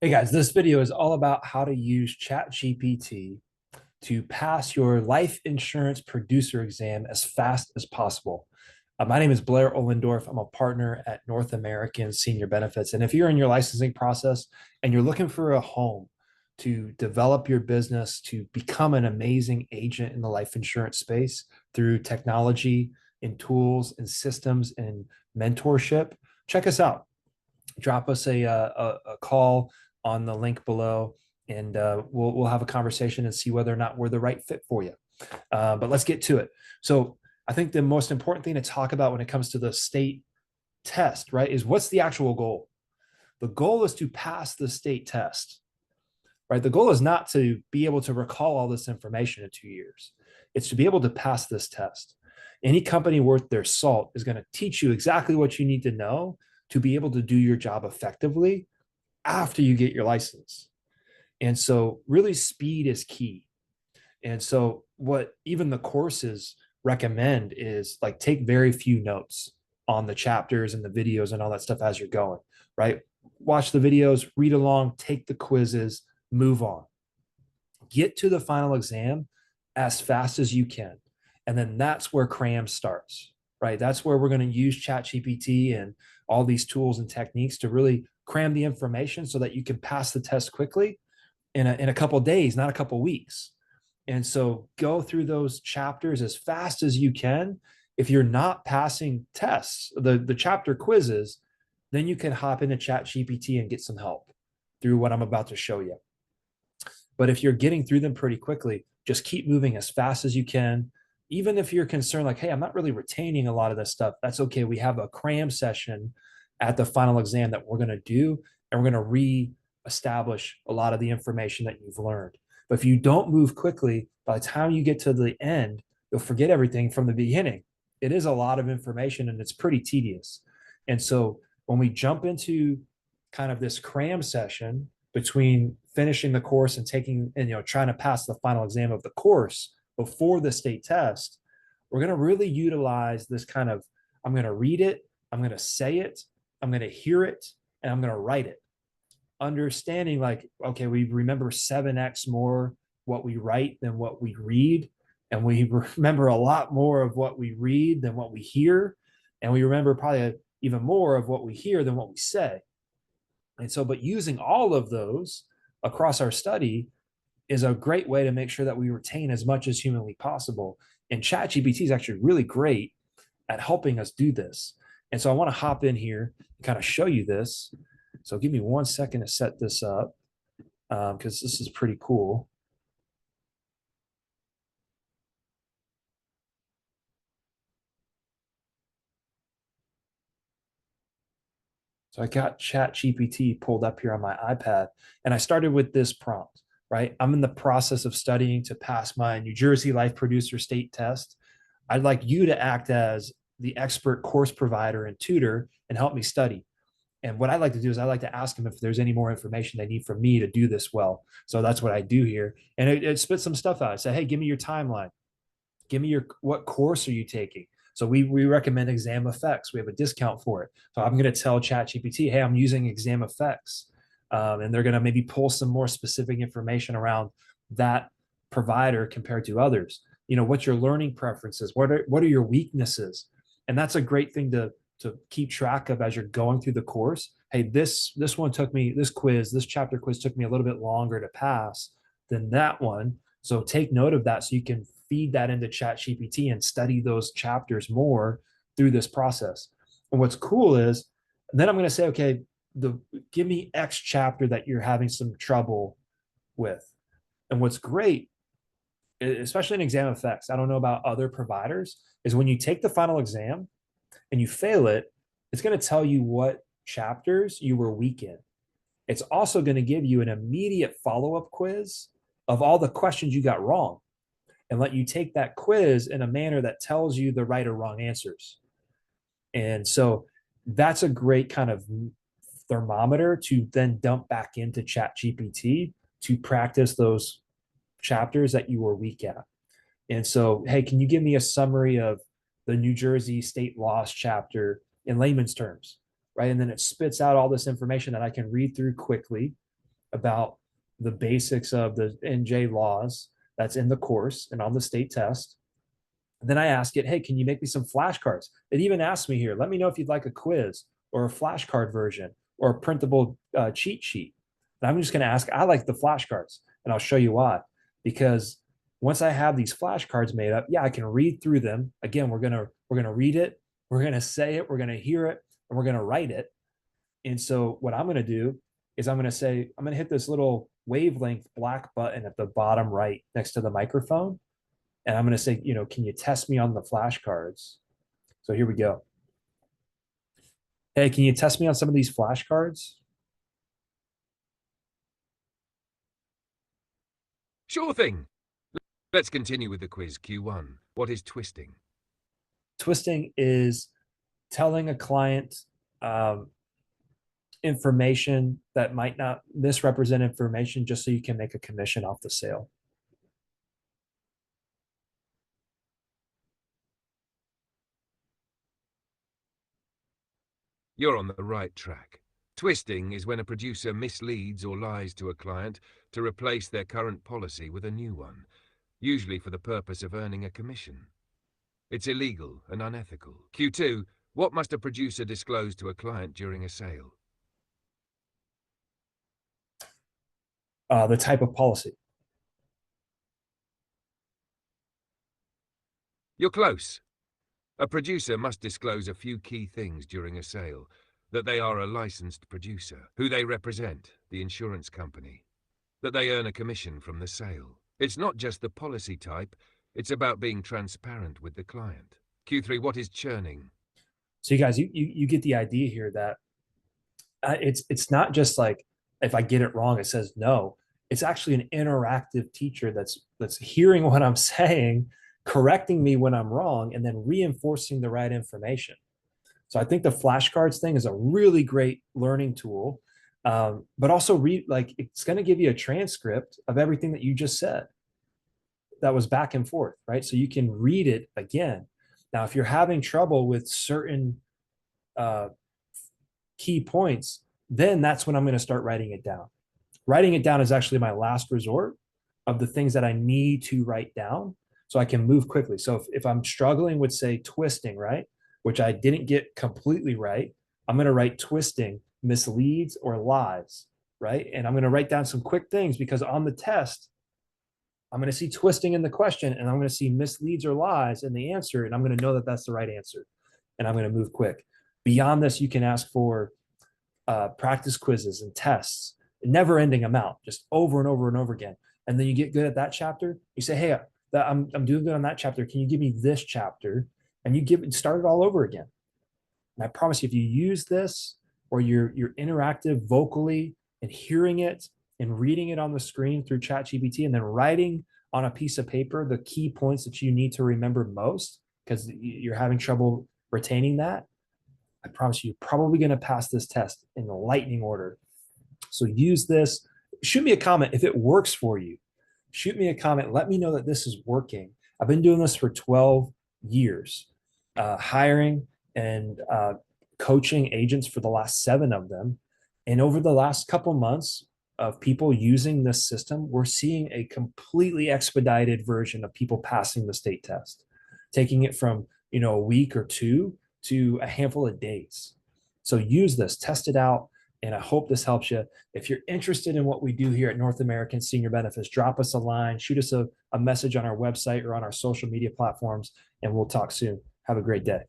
Hey guys, this video is all about how to use ChatGPT to pass your life insurance producer exam as fast as possible. My name is Blair Ohlendorf. I'm a partner at North American Senior Benefits. And if you're in your licensing process and you're looking for a home to develop your business, to become an amazing agent in the life insurance space through technology and tools and systems and mentorship, check us out. Drop us a call on the link below, and we'll have a conversation and see whether or not we're the right fit for you. But let's get to it. So I think the most important thing to talk about when it comes to the state test, right, is what's the actual goal? The goal is to pass the state test, right? The goal is not to be able to recall all this information in 2 years. It's to be able to pass this test. Any company worth their salt is going to teach you exactly what you need to know to be able to do your job effectively after you get your license. And so really speed is key. And so what even the courses recommend is like take very few notes on the chapters and the videos and all that stuff as you're going, right? Watch the videos, read along, take the quizzes, move on. Get to the final exam as fast as you can. And then that's where cram starts, right? That's where we're going to use ChatGPT and all these tools and techniques to really cram the information so that you can pass the test quickly in a couple of days, not a couple of weeks. And so go through those chapters as fast as you can. If you're not passing tests, the chapter quizzes, then you can hop into ChatGPT and get some help through what I'm about to show you. But if you're getting through them pretty quickly, just keep moving as fast as you can. Even if you're concerned, like, hey, I'm not really retaining a lot of this stuff, that's okay. We have a cram session at the final exam that we're going to do, and we're going to re-establish a lot of the information that you've learned. But if you don't move quickly, by the time you get to the end, you'll forget everything from the beginning. It is a lot of information and it's pretty tedious. And so when we jump into kind of this cram session between finishing the course and taking and trying to pass the final exam of the course before the state test, we're going to really utilize this kind of, I'm going to read it, I'm going to say it, I'm going to hear it, and I'm going to write it. Understanding like, okay, we remember 7x more what we write than what we read. And we remember a lot more of what we read than what we hear. And we remember probably even more of what we hear than what we say. And so, but using all of those across our study is a great way to make sure that we retain as much as humanly possible. And ChatGPT is actually really great at helping us do this. And so I want to hop in here and kind of show you this. So give me 1 second to set this up because this is pretty cool. So I got ChatGPT pulled up here on my iPad, and I started with this prompt, right? I'm in the process of studying to pass my New Jersey Life Producer State Test. I'd like you to act as the expert course provider and tutor and help me study. And what I like to do is I like to ask them if there's any more information they need from me to do this well. So that's what I do here. And it spits some stuff out. I say, hey, give me your timeline. Give me what course are you taking? So we recommend exam effects. We have a discount for it. So I'm going to tell ChatGPT, hey, I'm using exam effects. And they're going to maybe pull some more specific information around that provider compared to others. What's your learning preferences? What are your weaknesses? And that's a great thing to keep track of as you're going through the course. Hey, this chapter quiz took me a little bit longer to pass than that one. So take note of that so you can feed that into ChatGPT and study those chapters more through this process. And what's cool is, then I'm going to say, okay, give me X chapter that you're having some trouble with. And what's great, especially in exam effects, I don't know about other providers, is when you take the final exam and you fail it, it's going to tell you what chapters you were weak in. It's also going to give you an immediate follow-up quiz of all the questions you got wrong and let you take that quiz in a manner that tells you the right or wrong answers. And so that's a great kind of thermometer to then dump back into ChatGPT to practice those chapters that you were weak at. And so, hey, can you give me a summary of the New Jersey state loss chapter in layman's terms, right? And then it spits out all this information that I can read through quickly about the basics of the NJ laws that's in the course and on the state test. And then I ask it, hey, can you make me some flashcards? It even asks me here, let me know if you'd like a quiz or a flashcard version or a printable cheat sheet. And I'm just going to ask, I like the flashcards, and I'll show you why. Because once I have these flashcards made up, yeah, I can read through them. Again, we're gonna read it, we're gonna say it, we're gonna hear it, and we're gonna write it. And so what I'm gonna do is I'm gonna hit this little wavelength black button at the bottom right next to the microphone, and I'm going to say, can you test me on the flashcards? So here we go. Hey, can you test me on some of these flashcards? Sure thing. Let's continue with the quiz. Q1. What is twisting? Twisting is telling a client information that might not misrepresent information just so you can make a commission off the sale. You're on the right track. Twisting is when a producer misleads or lies to a client to replace their current policy with a new one, usually for the purpose of earning a commission. It's illegal and unethical. Q2. What must a producer disclose to a client during a sale? The type of policy. You're close. A producer must disclose a few key things during a sale: that they are a licensed producer, who they represent, the insurance company, that they earn a commission from the sale. It's not just the policy type, it's about being transparent with the client. Q3, what is churning? So you guys, you get the idea here that it's not just like if I get it wrong, it says no. It's actually an interactive teacher that's hearing what I'm saying, correcting me when I'm wrong, and then reinforcing the right information. So I think the flashcards thing is a really great learning tool, but also it's going to give you a transcript of everything that you just said. That was back and forth, right? So you can read it again. Now, if you're having trouble with certain uh, key points, then that's when I'm going to start writing it down. Writing it down is actually my last resort of the things that I need to write down so I can move quickly. So if I'm struggling with, say, twisting, right, which I didn't get completely right, I'm going to write twisting, misleads, or lies, right? And I'm going to write down some quick things because on the test, I'm going to see twisting in the question and I'm going to see misleads or lies in the answer. And I'm going to know that that's the right answer. And I'm going to move quick. Beyond this, you can ask for practice quizzes and tests, never ending amount, just over and over and over again. And then you get good at that chapter. You say, hey, I'm doing good on that chapter. Can you give me this chapter? And you start it all over again. And I promise you, if you use this or you're interactive vocally and hearing it and reading it on the screen through ChatGPT and then writing on a piece of paper the key points that you need to remember most because you're having trouble retaining that, I promise you, you're probably going to pass this test in the lightning order. So use this. Shoot me a comment if it works for you. Shoot me a comment. Let me know that this is working. I've been doing this for 12 years, hiring and coaching agents for the last 7 of them. And over the last couple months of people using this system, we're seeing a completely expedited version of people passing the state test, taking it from a week or 2 to a handful of days. So use this, test it out, and I hope this helps you. If you're interested in what we do here at North American Senior Benefits, drop us a line, shoot us a message on our website or on our social media platforms, and we'll talk soon. Have a great day.